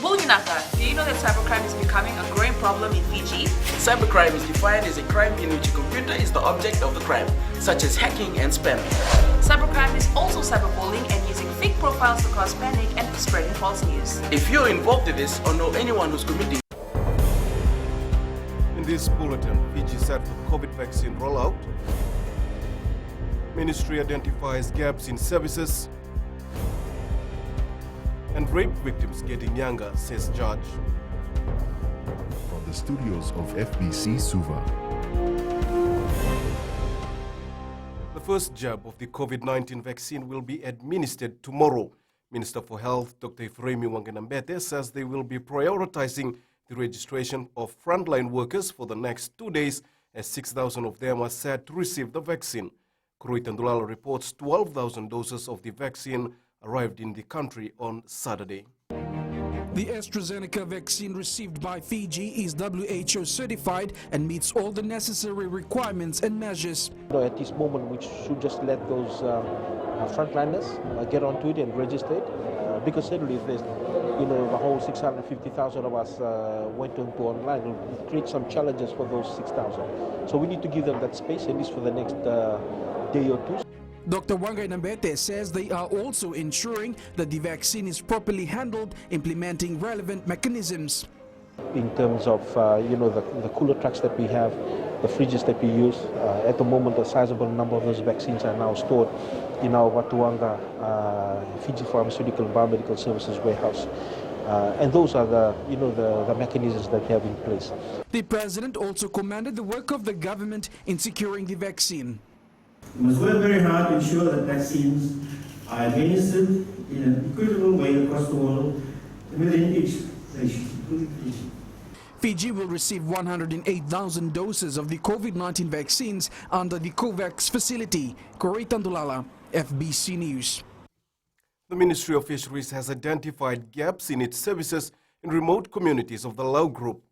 Bulginaka, do you know that cybercrime is becoming a growing problem in Fiji? Cybercrime is defined as a crime in which a computer is the object of the crime, such as hacking and spamming. Cybercrime is also cyberbullying and using fake profiles to cause panic and spreading false news. If you're involved in this or know anyone who's committing... In this bulletin, Fiji set for COVID vaccine rollout. Ministry identifies gaps in services. And rape victims getting younger, says judge. From the studios of FBC Suva. The first jab of the COVID-19 vaccine will be administered tomorrow. Minister for Health, Dr. Ephraim Wanganambete, says they will be prioritizing the registration of frontline workers for the next 2 days, as 6,000 of them are set to receive the vaccine. Kurui Tandulala reports 12,000 doses of the vaccine arrived in the country on Saturday. The AstraZeneca vaccine received by Fiji is WHO certified and meets all the necessary requirements and measures. At this moment, we should just let those frontliners get onto it and register it, because certainly if there's, the whole 650,000 of us went onto online, it will create some challenges for those 6,000. So we need to give them that space, at least for the next day or two. Dr. Wanganambete says they are also ensuring that the vaccine is properly handled, implementing relevant mechanisms. In terms of the cooler trucks that we have, the fridges that we use, at the moment a sizable number of those vaccines are now stored in our Watuanga Fiji Pharmaceutical and Biomedical Services warehouse. And those are the mechanisms that we have in place. The president also commended the work of the government in securing the vaccine. We must work very hard to ensure that vaccines are administered in an equitable way across the world within each nation. Fiji will receive 108,000 doses of the COVID-19 vaccines under the COVAX facility. Kurui Tandulala, FBC News. The Ministry of Fisheries has identified gaps in its services in remote communities of the Lau Group.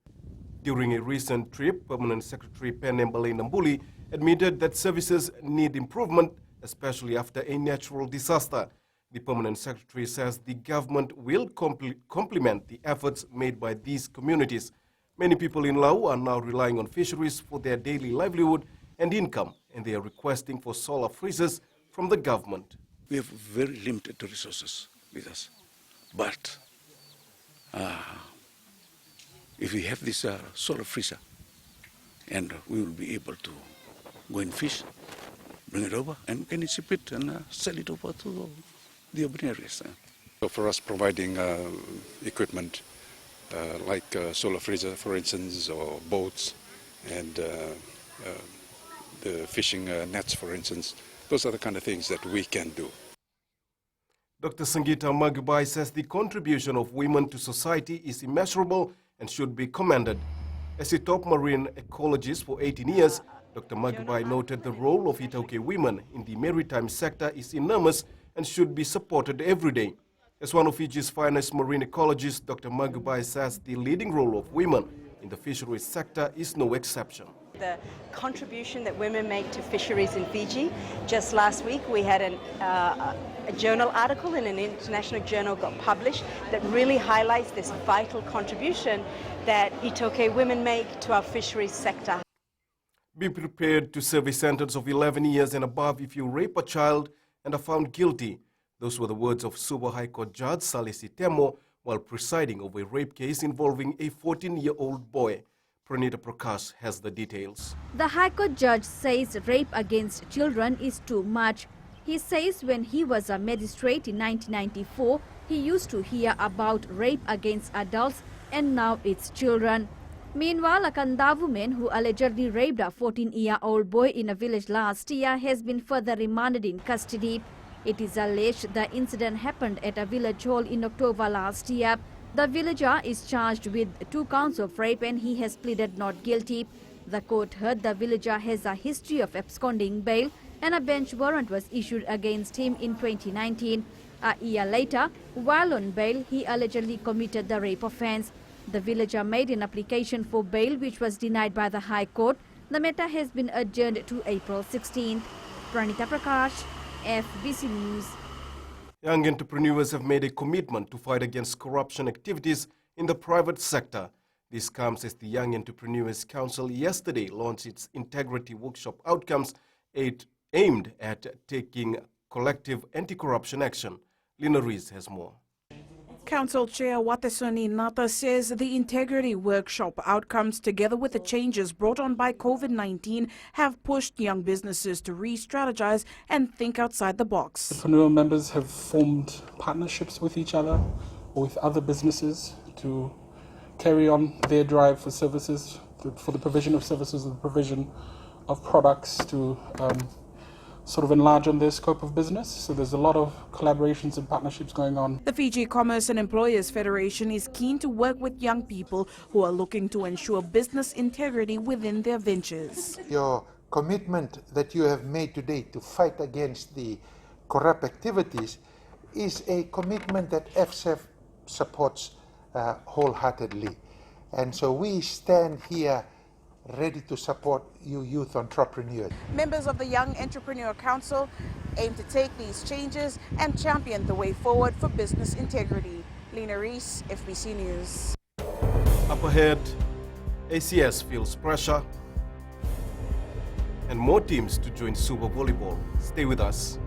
During a recent trip, Permanent Secretary Pen Embale Nambuli admitted that services need improvement, especially after a natural disaster. The Permanent Secretary says the government will complement the efforts made by these communities. Many people in Lau are now relying on fisheries for their daily livelihood and income, and they are requesting for solar freezers from the government. We have very limited resources with us, but if we have this solar freezer, and we will be able to go and fish, bring it over, and we can ship it and sell it over to the urban areas. So for us, providing equipment like solar freezer, for instance, or boats, and the fishing nets, for instance, those are the kind of things that we can do. Dr. Sangita Magubay says the contribution of women to society is immeasurable and should be commended. As a top marine ecologist for 18 years, Dr. Magubay noted the role of Itaukei women in the maritime sector is enormous and should be supported every day. As one of Fiji's finest marine ecologists, Dr. Magubay says the leading role of women in the fisheries sector is no exception. The contribution that women make to fisheries in Fiji. Just last week we had a journal article in an international journal got published that really highlights this vital contribution that Itaukei women make to our fisheries sector. Be prepared to serve a sentence of 11 years and above if you rape a child and are found guilty. Those were the words of Suva High Court Judge Salesi Temo while presiding over a rape case involving a 14-year-old boy. Pranita Prakash has the details. The High Court judge says rape against children is too much. He says when he was a magistrate in 1994, he used to hear about rape against adults and now it's children. Meanwhile, a Kandavu man who allegedly raped a 14-year-old boy in a village last year has been further remanded in custody. It is alleged the incident happened at a village hall in October last year. The villager is charged with 2 counts of rape and he has pleaded not guilty. The court heard the villager has a history of absconding bail and a bench warrant was issued against him in 2019. A year later, while on bail, he allegedly committed the rape offence. The villager made an application for bail which was denied by the High Court. The matter has been adjourned to April 16th. Pranita Prakash, FBC News. Young entrepreneurs have made a commitment to fight against corruption activities in the private sector. This comes as the Young Entrepreneurs Council yesterday launched its Integrity Workshop Outcomes aimed at taking collective anti-corruption action. Lina Rees has more. Council Chair Watesoni Nata says the Integrity Workshop outcomes, together with the changes brought on by COVID-19, have pushed young businesses to re-strategize and think outside the box. Entrepreneurial members have formed partnerships with each other or with other businesses to carry on their drive for services, for the provision of services and the provision of products to sort of enlarge on their scope of business. So there's a lot of collaborations and partnerships going on. The Fiji Commerce and Employers Federation is keen to work with young people who are looking to ensure business integrity within their ventures. Your commitment that you have made today to fight against the corrupt activities is a commitment that FSEF supports wholeheartedly. And so we stand here ready to support you youth entrepreneurs. Members of the Young Entrepreneur Council aim to take these changes and champion the way forward for business integrity. Lina Rees, FBC News. Up ahead, ACS feels pressure and more teams to join Super Volleyball. Stay with us.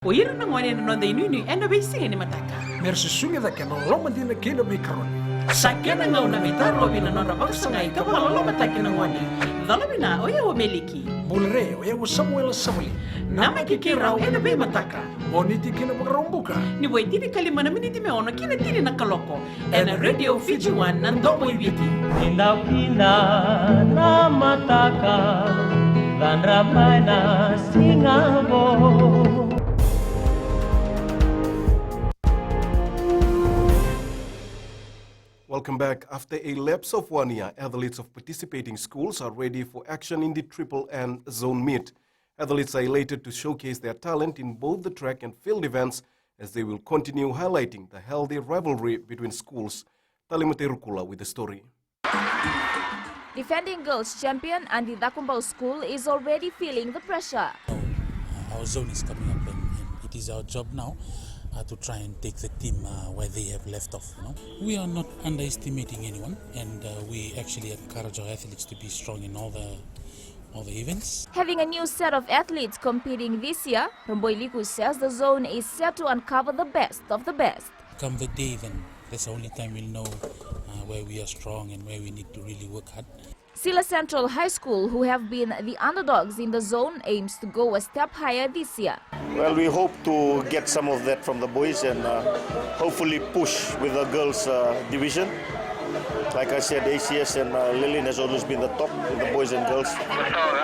Oyera na ngwane no ndai nunu enda bisi ni mataka. Mersi sunga da kena loma dina kena mikron. Sakena ngau na mitaro bina no rabak sangai ka wala loma takina ngwane. Dala bina oya o meliki. Bulre oya o Samuel Samuli. Nama kikirau enda be mataka. Oni tikina magrombuka. Ni boy tiri kalima na miniti me ono kina tiri na kaloko. Ena Radio Fiji One nandomo ibiti. Inda pina na mataka. Dan ramai na singabo. Welcome back. After a lapse of 1 year, athletes of participating schools are ready for action in the Triple N Zone Meet. Athletes are elated to showcase their talent in both the track and field events as they will continue highlighting the healthy rivalry between schools. Talimate Rukula with the story. Defending girls champion Andi Dakumbau School is already feeling the pressure. Our zone is coming up and it is our job now to try and take the team where they have left off. You know? We are not underestimating anyone, and we actually encourage our athletes to be strong in all the events. Having a new set of athletes competing this year, Romboy Liku says the zone is set to uncover the best of the best. Come the day, then that's the only time we'll know where we are strong and where we need to really work hard. Sila Central High School, who have been the underdogs in the zone, aims to go a step higher this year. Well, we hope to get some of that from the boys and hopefully push with the girls division. Like I said, ACS and Lillian has always been the top with the boys and girls.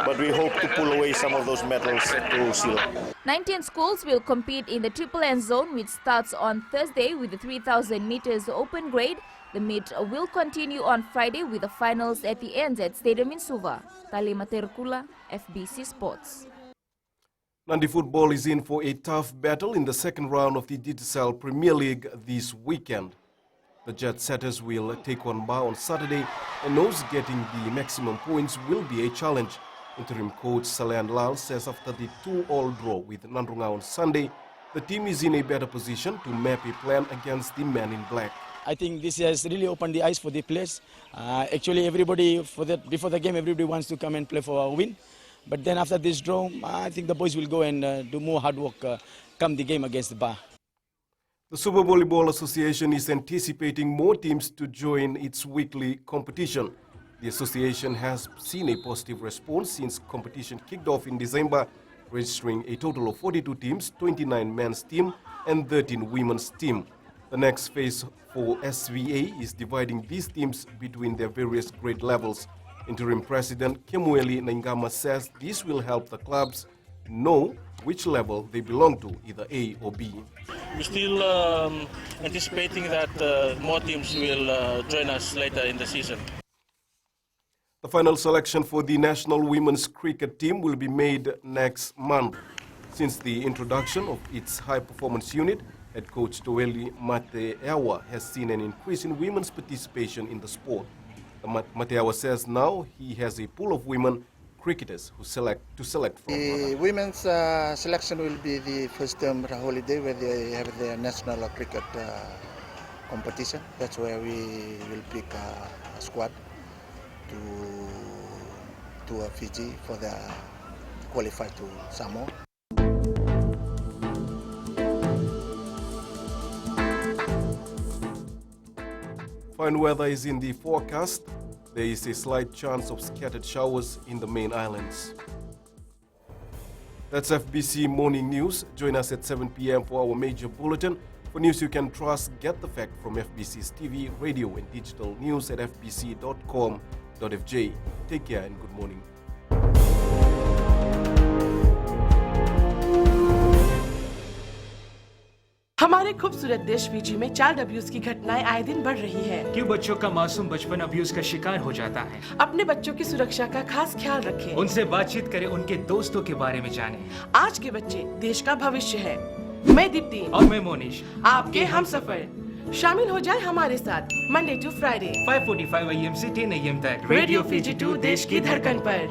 But we hope to pull away some of those medals to Sila. 19 schools will compete in the Triple N Zone, which starts on Thursday with the 3,000 meters open grade. The meet will continue on Friday with the finals at the NZ Stadium in Suva. Talima Terkula, FBC Sports. Nandi Football is in for a tough battle in the second round of the Digicel Premier League this weekend. The Jet Setters will take on Ba on Saturday, and knows getting the maximum points will be a challenge. Interim coach Salehan Lal says after the 2-2 draw with Nandrunga on Sunday, the team is in a better position to map a plan against the Man in Black. I think this has really opened the eyes for the players. Actually, everybody before the game, everybody wants to come and play for a win. But then after this draw, I think the boys will go and do more hard work come the game against the Ba. The Super Volleyball Association is anticipating more teams to join its weekly competition. The association has seen a positive response since competition kicked off in December, registering a total of 42 teams, 29 men's team and 13 women's team. The next phase for SVA is dividing these teams between their various grade levels. Interim President Kemueli Naingama says this will help the clubs know which level they belong to, either A or B. We're still anticipating that more teams will join us later in the season. The final selection for the national women's cricket team will be made next month. Since the introduction of its high-performance unit, head coach Toeli Mateawa has seen an increase in women's participation in the sport. Mateawa says now he has a pool of women cricketers who select from. The women's selection will be the first term holiday where they have their national cricket competition. That's where we will pick a squad to Fiji for the qualify to Samoa. Fine weather is in the forecast. There is a slight chance of scattered showers in the main islands. That's FBC Morning News. Join us at 7 p.m. for our major bulletin. For news you can trust, get the fact from FBC's TV, radio and digital news at fbc.com.fj. Take care and good morning. हमारे खूबसूरत देश Fiji में child abuse की घटनाएं आए दिन बढ़ रही है। क्यों बच्चों का मासूम बचपन अब्यूज का शिकार हो जाता है? अपने बच्चों की सुरक्षा का खास ख्याल रखें। उनसे बातचीत करें, उनके दोस्तों के बारे में जानें। आज के बच्चे देश का भविष्य है। मैं दीप्ति और मैं मोनिश, आपके हमसफर। शामिल हो जाए हमारे साथ मंडे टू फ्राइडे 5:45 AM से 10 AM तक रेडियो फिजी 2 देश की धड़कन पर।